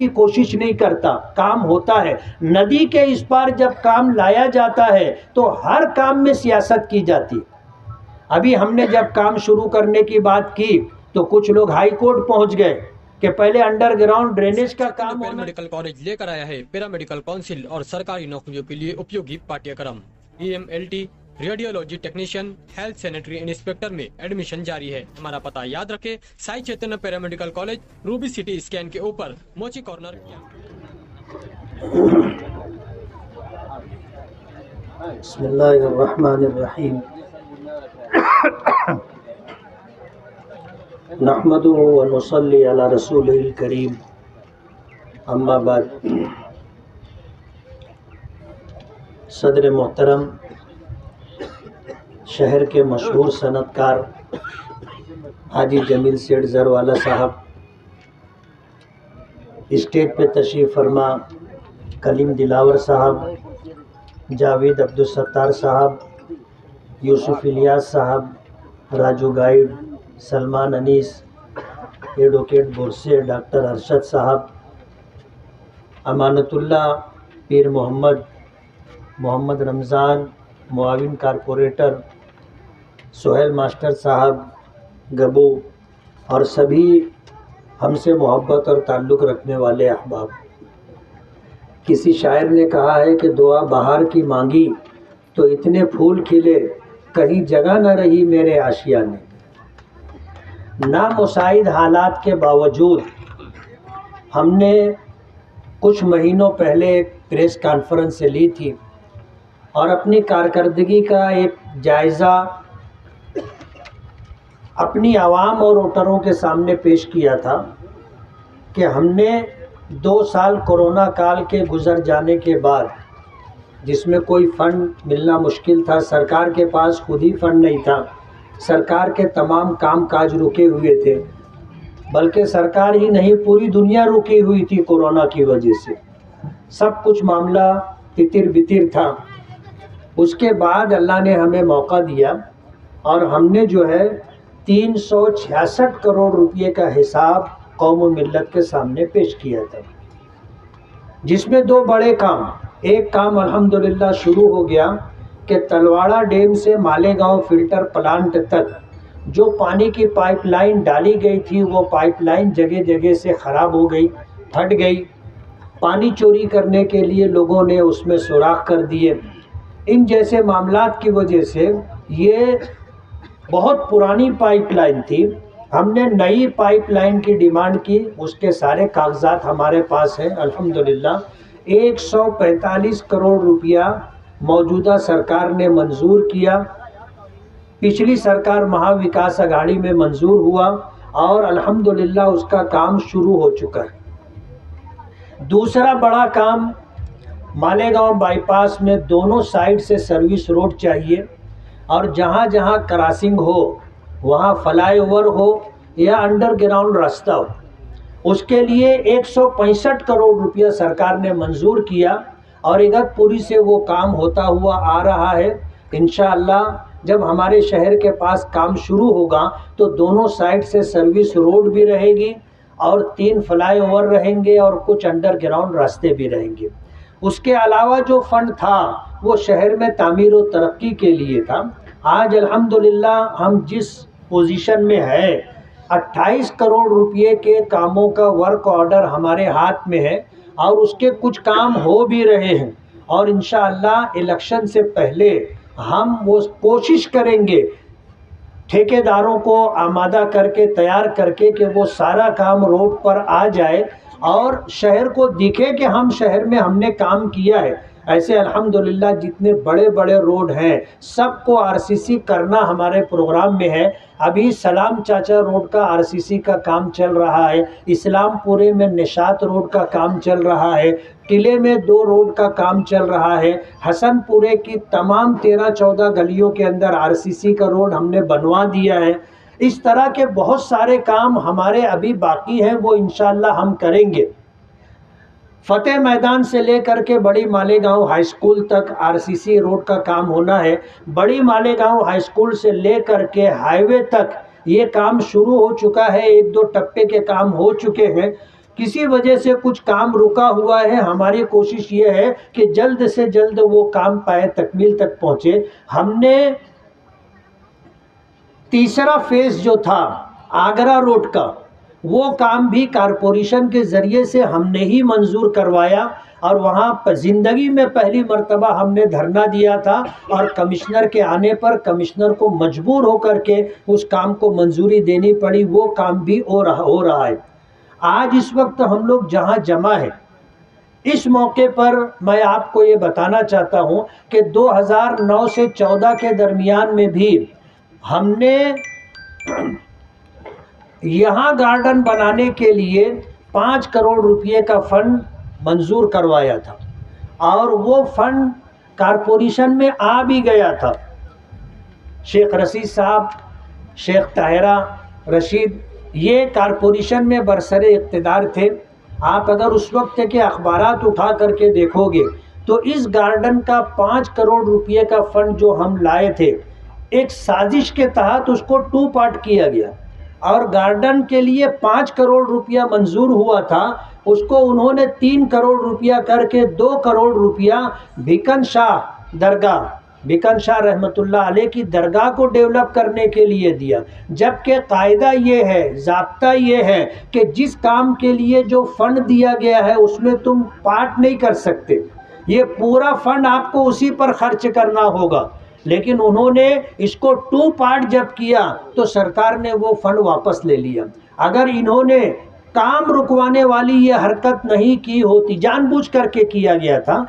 کی کوشش نہیں کرتا، کام ہوتا ہے۔ ندی کے اس پار جب کام لایا جاتا ہے تو ہر کام میں سیاست کی جاتی ہے۔ ابھی ہم نے جب کام شروع کرنے کی بات کی تو کچھ لوگ ہائی کورٹ پہنچ گئے کہ پہلے انڈر گراؤنڈ ڈرینیج کا کام ہونا۔ میڈیکل کالج لے کر آیا ہے پیرا میڈیکل کونسل اور سرکاری نوکریوں کے لیے اپیوگی پاٹھیہ EMLT radiology technician health sanitary inspector میں ایڈمیشن جاری ہے۔ ہمارا پتہ یاد رکھے، Sai Chaitanya para medical college, Ruby CT scan کے اوپر، موچی کارنر۔ بسم اللہ الرحمن الرحیم، نحمده ونصلی علی رسول الکریم، اما بعد۔ صدر محترم، شہر کے مشہور صنعت کار حاجی جمیل سیٹھ زروالا صاحب، اسٹیج پہ تشریف فرما کلیم دلاور صاحب، جاوید عبدالستار صاحب، یوسف الیاس صاحب، راجو گائیڈ، سلمان انیس، ایڈوکیٹ بورسے، ڈاکٹر ارشد صاحب، امانت اللہ، پیر محمد رمضان، معاون کارپوریٹر سہیل ماسٹر صاحب، گبو، اور سبھی ہم سے محبت اور تعلق رکھنے والے احباب۔ کسی شاعر نے کہا ہے کہ دعا بہار کی مانگی تو اتنے پھول کھلے، کہیں جگہ نہ رہی میرے آشیانے۔ نامساعد حالات کے باوجود ہم نے کچھ مہینوں پہلے ایک پریس کانفرنس لی تھی اور اپنی کارکردگی کا ایک جائزہ اپنی عوام اور ووٹروں کے سامنے پیش کیا تھا کہ ہم نے 2 سال کورونا کال کے گزر جانے کے بعد، جس میں کوئی فنڈ ملنا مشکل تھا، سرکار کے پاس خود ہی فنڈ نہیں تھا، سرکار کے تمام کام کاج رکے ہوئے تھے، بلکہ سرکار ہی نہیں پوری دنیا رکی ہوئی تھی کورونا کی وجہ سے، سب کچھ معاملہ تتر بتر تھا۔ اس کے بعد اللہ نے ہمیں موقع دیا اور ہم نے جو ہے 366 کروڑ روپے کا حساب قوم و ملت کے سامنے پیش کیا تھا، جس میں 2 بڑے کام، ایک کام الحمدللہ شروع ہو گیا کہ تلواڑہ ڈیم سے مالیگاؤں فلٹر پلانٹ تک جو پانی کی پائپ لائن ڈالی گئی تھی، وہ پائپ لائن جگہ جگہ سے خراب ہو گئی، پھٹ گئی، پانی چوری کرنے کے لیے لوگوں نے اس میں سوراخ کر دیے۔ ان جیسے معاملات کی وجہ سے، یہ بہت پرانی پائپ لائن تھی، ہم نے نئی پائپ لائن کی ڈیمانڈ کی، اس کے سارے کاغذات ہمارے پاس ہیں الحمدللہ۔ 145 کروڑ روپیہ موجودہ سرکار نے منظور کیا، پچھلی سرکار مہا وکاس اگاڑی میں منظور ہوا اور الحمدللہ اس کا کام شروع ہو چکا ہے۔ دوسرا بڑا کام، مالیگاؤں بائی پاس میں دونوں سائڈ سے سروس روڈ چاہیے اور جہاں جہاں کراسنگ ہو وہاں فلائی اوور ہو یا انڈر گراؤنڈ راستہ ہو، اس کے لیے 165 کروڑ روپیہ سرکار نے منظور کیا اور اگتپوری سے وہ کام ہوتا ہوا آ رہا ہے۔ انشاءاللہ جب ہمارے شہر کے پاس کام شروع ہوگا تو دونوں سائڈ سے سروس روڈ بھی رہے گی اور 3 فلائی اوور رہیں گے اور کچھ انڈر گراؤنڈ راستے بھی رہیں گے۔ اس کے علاوہ جو فنڈ تھا وہ شہر میں تعمیر و ترقی کے لیے تھا۔ آج الحمدللہ ہم جس پوزیشن میں ہے، 28 کروڑ روپے کے کاموں کا ورک آرڈر ہمارے ہاتھ میں ہے اور اس کے کچھ کام ہو بھی رہے ہیں، اور انشاءاللہ الیکشن سے پہلے ہم وہ کوشش کریں گے ٹھیکیداروں کو آمادہ کر کے تیار کر کے کہ وہ سارا کام روڈ پر آ جائے اور شہر کو دکھے کہ شہر میں ہم نے کام کیا ہے۔ ایسے الحمدللہ جتنے بڑے بڑے روڈ ہیں سب کو RCC کرنا ہمارے پروگرام میں ہے۔ ابھی سلام چاچا روڈ کا RCC کا کام چل رہا ہے، اسلام پورے میں نشاط روڈ کا کام چل رہا ہے، قلعے میں 2 روڈ کا کام چل رہا ہے، حسن پورے کی تمام 13-14 گلیوں کے اندر RCC کا روڈ ہم نے بنوا دیا ہے۔ اس طرح کے بہت سارے کام ہمارے ابھی باقی ہیں، وہ انشاءاللہ ہم کریں گے۔ فتح میدان سے لے کر کے بڑی مالیگاؤں ہائی اسکول تک RCC روڈ کا کام ہونا ہے۔ بڑی مالیگاؤں ہائی اسکول سے لے کر کے ہائی وے تک یہ کام شروع ہو چکا ہے، 1-2 ٹپے کے کام ہو چکے ہیں، کسی وجہ سے کچھ کام رکا ہوا ہے، ہماری کوشش یہ ہے کہ جلد سے جلد وہ کام پائے تکمیل تک پہنچے۔ ہم نے تیسرا فیز جو تھا آگرہ روڈ کا، وہ کام بھی کارپوریشن کے ذریعے سے ہم نے ہی منظور کروایا، اور وہاں زندگی میں پہلی مرتبہ ہم نے دھرنا دیا تھا، اور کمشنر کے آنے پر کمشنر کو مجبور ہو کر کے اس کام کو منظوری دینی پڑی۔ وہ کام بھی ہو رہا ہے۔ آج اس وقت ہم لوگ جہاں جمع ہیں، اس موقع پر میں آپ کو یہ بتانا چاہتا ہوں کہ 2009 سے 14 کے درمیان میں بھی ہم نے یہاں گارڈن بنانے کے لیے 5 کروڑ روپے کا فنڈ منظور کروایا تھا، اور وہ فنڈ کارپوریشن میں آ بھی گیا تھا۔ شیخ رشید صاحب، شیخ طاہرہ رشید، یہ کارپوریشن میں برسر اقتدار تھے۔ آپ اگر اس وقت کے اخبارات اٹھا کر کے دیکھو گے تو اس گارڈن کا 5 کروڑ روپے کا فنڈ جو ہم لائے تھے، ایک سازش کے تحت اس کو 2 پارٹ کیا گیا، اور گارڈن کے لیے 5 کروڑ روپیہ منظور ہوا تھا، اس کو انہوں نے 3 کروڑ روپیہ کر کے 2 کروڑ روپیہ بھیکن شاہ درگاہ، بھیکن شاہ رحمۃ اللہ علیہ کی درگاہ کو ڈیولپ کرنے کے لیے دیا۔ جبکہ قاعدہ یہ ہے، ضابطہ یہ ہے کہ جس کام کے لیے جو فنڈ دیا گیا ہے اس میں تم پارٹ نہیں کر سکتے، یہ پورا فنڈ آپ کو اسی پر خرچ کرنا ہوگا۔ لیکن انہوں نے اس کو 2 پارٹ جب کیا تو سرکار نے وہ فنڈ واپس لے لیا۔ اگر انہوں نے کام رکوانے والی یہ حرکت نہیں کی ہوتی، جان بوجھ کر کے کیا گیا تھا،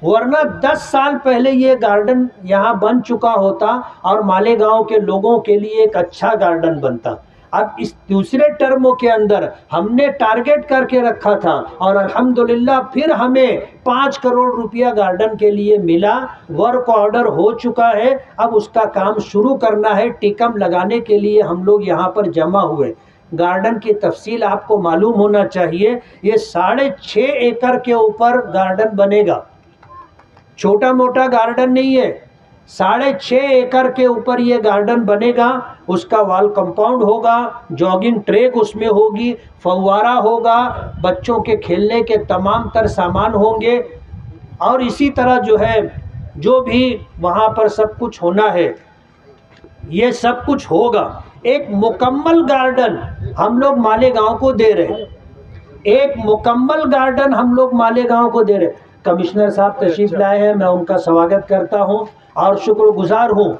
ورنہ 10 سال پہلے یہ گارڈن یہاں بن چکا ہوتا اور مالیگاؤں کے لوگوں کے لیے ایک اچھا گارڈن بنتا۔ اب اس دوسرے ٹرم کے اندر ہم نے ٹارگٹ کر کے رکھا تھا، اور الحمدللہ پھر ہمیں 5 کروڑ روپیہ گارڈن کے لیے ملا، ورک آرڈر ہو چکا ہے۔ اب اس کا کام شروع کرنا ہے۔ ٹیکم لگانے کے لیے ہم لوگ یہاں پر جمع ہوئے۔ گارڈن کی تفصیل آپ کو معلوم ہونا چاہیے، یہ 6.5 ایکڑ کے اوپر گارڈن بنے گا، چھوٹا موٹا گارڈن نہیں ہے۔ 6.5 ایکڑ کے اوپر یہ گارڈن بنے گا۔ اس کا وال کمپاؤنڈ ہوگا، جاگنگ ٹریک اس میں ہوگی، فوارہ ہوگا، بچوں کے کھیلنے کے تمام تر سامان ہوں گے، اور اسی طرح جو ہے جو بھی وہاں پر سب کچھ ہونا ہے یہ سب کچھ ہوگا۔ ایک مکمل گارڈن ہم لوگ مالیگاؤں کو دے رہے ہیں، ایک مکمل گارڈن ہم لوگ مالیگاؤں کو دے رہے ہیں۔ کمشنر صاحب تشریف لائے ہیں، میں ان کا سواگت کرتا ہوں اور شکر گزار ہوں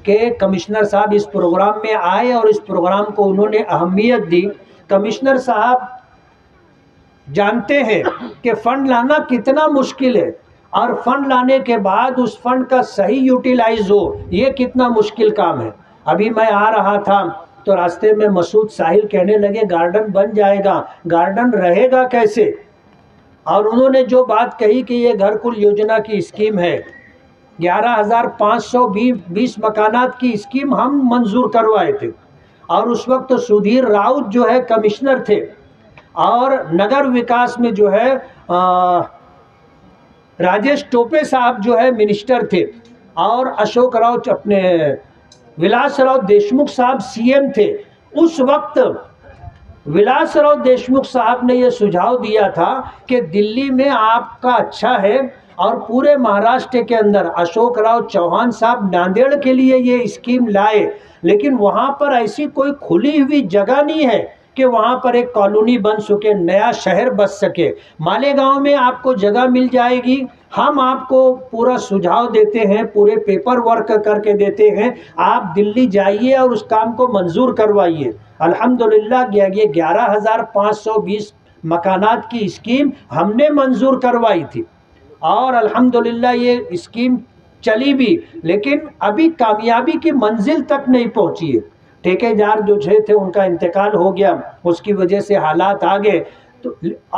کہ کمشنر صاحب اس پروگرام میں آئے اور اس پروگرام کو انہوں نے اہمیت دی۔ کمشنر صاحب جانتے ہیں کہ فنڈ لانا کتنا مشکل ہے، اور فنڈ لانے کے بعد اس فنڈ کا صحیح یوٹیلائز ہو، یہ کتنا مشکل کام ہے۔ ابھی میں آ رہا تھا تو راستے میں مسعود ساحل کہنے لگے گارڈن بن جائے گا، گارڈن رہے گا کیسے؟ اور انہوں نے جو بات کہی کہ یہ گھر کل یوجنا کی اسکیم ہے، 11,520 مکانات کی اسکیم ہم منظور کروائے تھے، اور اس وقت سدھیر راؤت جو ہے کمشنر تھے، اور نگر وکاس میں جو ہے راجیش ٹوپے صاحب جو ہے منسٹر تھے، اور اشوک راؤ اپنے ولاس راؤ دیشمکھ صاحب سی ایم تھے۔ اس وقت ولاس راؤ دیشمکھ صاحب نے یہ سجھاؤ دیا تھا کہ دلی میں آپ کا اچھا ہے، اور پورے مہاراشٹر کے اندر اشوک راؤ چوہان صاحب ناندیڑ کے لیے یہ اسکیم لائے، لیکن وہاں پر ایسی کوئی کھلی ہوئی جگہ نہیں ہے کہ وہاں پر ایک کالونی بن سکے، نیا شہر بس سکے۔ مالیگاؤں میں آپ کو جگہ مل جائے گی، ہم آپ کو پورا سجھاؤ دیتے ہیں، پورے پیپر ورک کر کے دیتے ہیں، آپ دلی جائیے اور اس کام کو منظور کروائیے۔ الحمدللہ یہ 11,520 مکانات کی اسکیم ہم نے منظور کروائی تھی، اور الحمدللہ یہ اسکیم چلی بھی، لیکن ابھی کامیابی کی منزل تک نہیں پہنچی ہے۔ ٹھیکیدار جو تھے ان کا انتقال ہو گیا، اس کی وجہ سے حالات آگے،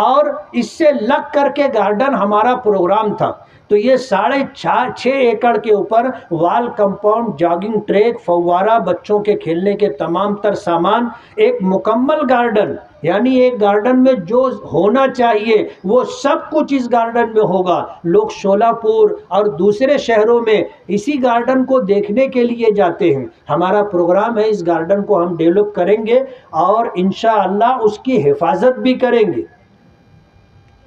اور اس سے لگ کر کے گارڈن ہمارا پروگرام تھا۔ تو یہ 6.5 ایکڑ کے اوپر وال کمپاؤنڈ، جاگنگ ٹریک، فوارہ، بچوں کے کھیلنے کے تمام تر سامان، ایک مکمل گارڈن، یعنی ایک گارڈن میں جو ہونا چاہیے وہ سب کچھ اس گارڈن میں ہوگا۔ لوگ شولہ پور اور دوسرے شہروں میں اسی گارڈن کو دیکھنے کے لیے جاتے ہیں۔ ہمارا پروگرام ہے اس گارڈن کو ہم ڈیولپ کریں گے، اور انشاءاللہ اس کی حفاظت بھی کریں گے۔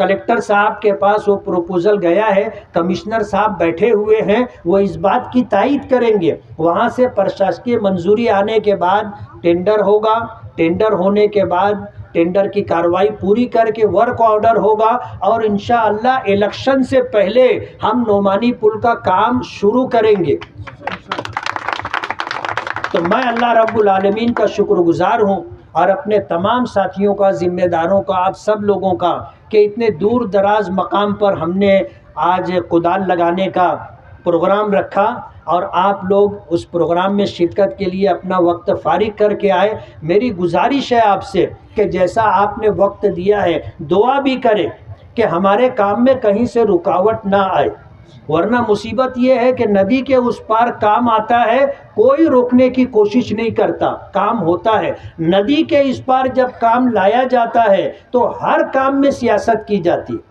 کلکٹر صاحب کے پاس وہ پروپوزل گیا ہے، کمشنر صاحب بیٹھے ہوئے ہیں، وہ اس بات کی تائید کریں گے۔ وہاں سے پرشاسکی منظوری آنے کے بعد ٹینڈر ہوگا، ٹینڈر ہونے کے بعد ٹینڈر کی کارروائی پوری کر کے ورک آرڈر ہوگا، اور انشاءاللہ الیکشن سے پہلے ہم نعمانی پل کا کام شروع کریں گے۔ تو میں اللہ رب العالمین کا شکر گزار ہوں، اور اپنے تمام ساتھیوں کا، ذمہ داروں کا، آپ سب لوگوں کا، کہ اتنے دور دراز مقام پر ہم نے آج کدال لگانے کا پروگرام رکھا، اور آپ لوگ اس پروگرام میں شرکت کے لیے اپنا وقت فارغ کر کے آئے۔ میری گزارش ہے آپ سے کہ جیسا آپ نے وقت دیا ہے، دعا بھی کریں کہ ہمارے کام میں کہیں سے رکاوٹ نہ آئے، ورنہ مصیبت یہ ہے کہ ندی کے اس پار کام آتا ہے، کوئی روکنے کی کوشش نہیں کرتا، کام ہوتا ہے۔ ندی کے اس پار جب کام لایا جاتا ہے تو ہر کام میں سیاست کی جاتی ہے۔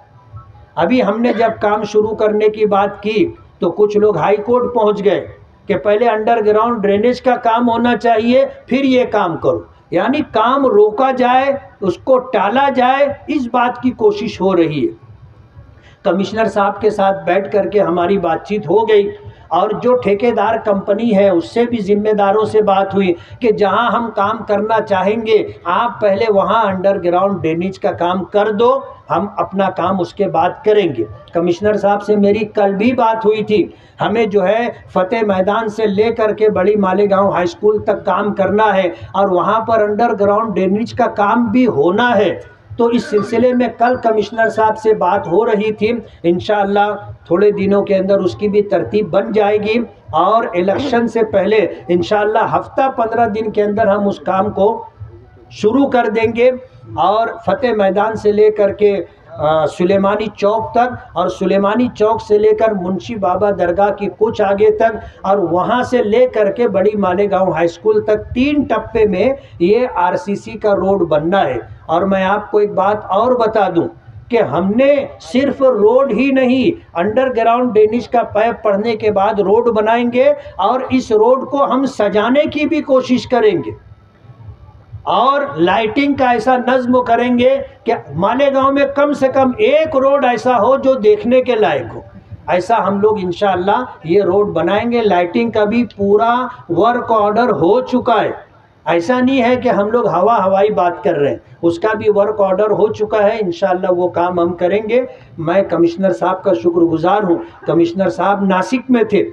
ابھی ہم نے جب کام شروع کرنے کی بات کی تو کچھ لوگ ہائی کورٹ پہنچ گئے کہ پہلے انڈر گراؤنڈ ڈرینیج کا کام ہونا چاہیے، پھر یہ کام کرو، یعنی کام روکا جائے، اس کو ٹالا جائے، اس بات کی کوشش ہو رہی ہے۔ کمشنر صاحب کے ساتھ بیٹھ کر کے ہماری بات چیت ہو گئی، اور جو ٹھیکیدار کمپنی ہے اس سے بھی ذمہ داروں سے بات ہوئی کہ جہاں ہم کام کرنا چاہیں گے آپ پہلے وہاں انڈر گراؤنڈ ڈرینیج کا کام کر دو، ہم اپنا کام اس کے بعد کریں گے۔ کمشنر صاحب سے میری کل بھی بات ہوئی تھی، ہمیں جو ہے فتح میدان سے لے کر کے بڑی مالیگاؤں ہائی اسکول تک کام کرنا ہے، اور وہاں پر انڈر گراؤنڈ ڈرینیج کا کام بھی ہونا ہے۔ تو اس سلسلے میں کل کمشنر صاحب سے بات ہو رہی تھی، انشاءاللہ تھوڑے دنوں کے اندر اس کی بھی ترتیب بن جائے گی، اور الیکشن سے پہلے انشاءاللہ ہفتہ 15 دن کے اندر ہم اس کام کو شروع کر دیں گے، اور فتح میدان سے لے کر کے سلیمانی چوک تک، اور سلیمانی چوک سے لے کر منشی بابا درگاہ کی کچھ آگے تک، اور وہاں سے لے کر کے بڑی مالیگاؤں ہائی اسکول تک 3 ٹپے میں یہ RCC کا روڈ بننا ہے۔ اور میں آپ کو ایک بات اور بتا دوں کہ ہم نے صرف روڈ ہی نہیں، انڈر گراؤنڈ ڈرینیج کا پائپ پڑنے کے بعد روڈ بنائیں گے، اور اس روڈ کو ہم سجانے کی بھی کوشش کریں گے، اور لائٹنگ کا ایسا نظم کریں گے کہ مالیگاؤں میں کم سے کم ایک روڈ ایسا ہو جو دیکھنے کے لائق ہو۔ ایسا ہم لوگ انشاءاللہ یہ روڈ بنائیں گے۔ لائٹنگ کا بھی پورا ورک آرڈر ہو چکا ہے، ایسا نہیں ہے کہ ہم لوگ ہوائی بات کر رہے ہیں، اس کا بھی ورک آرڈر ہو چکا ہے، انشاءاللہ وہ کام ہم کریں گے۔ میں کمشنر صاحب کا شکر گزار ہوں، کمشنر صاحب ناسک میں تھے،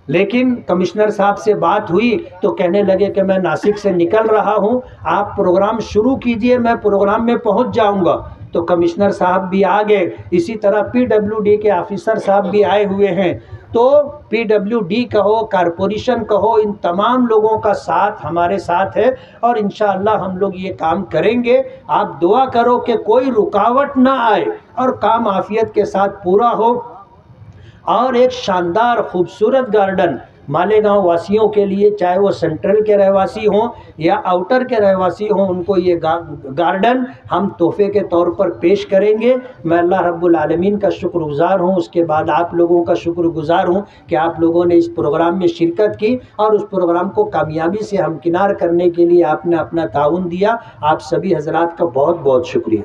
لیکن کمشنر صاحب سے بات ہوئی تو کہنے لگے کہ میں ناسک سے نکل رہا ہوں، آپ پروگرام شروع کیجئے، میں پروگرام میں پہنچ جاؤں گا۔ تو کمشنر صاحب بھی آ گئے، اسی طرح PWD کے آفیسر صاحب بھی آئے ہوئے ہیں۔ تو PWD کہو، کارپوریشن کہو، ان تمام لوگوں کا ساتھ ہمارے ساتھ ہے، اور انشاءاللہ ہم لوگ یہ کام کریں گے۔ آپ دعا کرو کہ کوئی رکاوٹ نہ آئے اور کام عافیت کے ساتھ پورا ہو، اور ایک شاندار خوبصورت گارڈن مالیگاؤں واسیوں کے لیے، چاہے وہ سینٹرل کے رہواسی ہوں یا آؤٹر کے رہواسی ہوں، ان کو یہ گارڈن ہم تحفے کے طور پر پیش کریں گے۔ میں اللہ رب العالمین کا شکر گزار ہوں، اس کے بعد آپ لوگوں کا شکر گزار ہوں کہ آپ لوگوں نے اس پروگرام میں شرکت کی، اور اس پروگرام کو کامیابی سے ہمکنار کرنے کے لیے آپ نے اپنا تعاون دیا۔ آپ سبھی حضرات کا بہت بہت شکریہ۔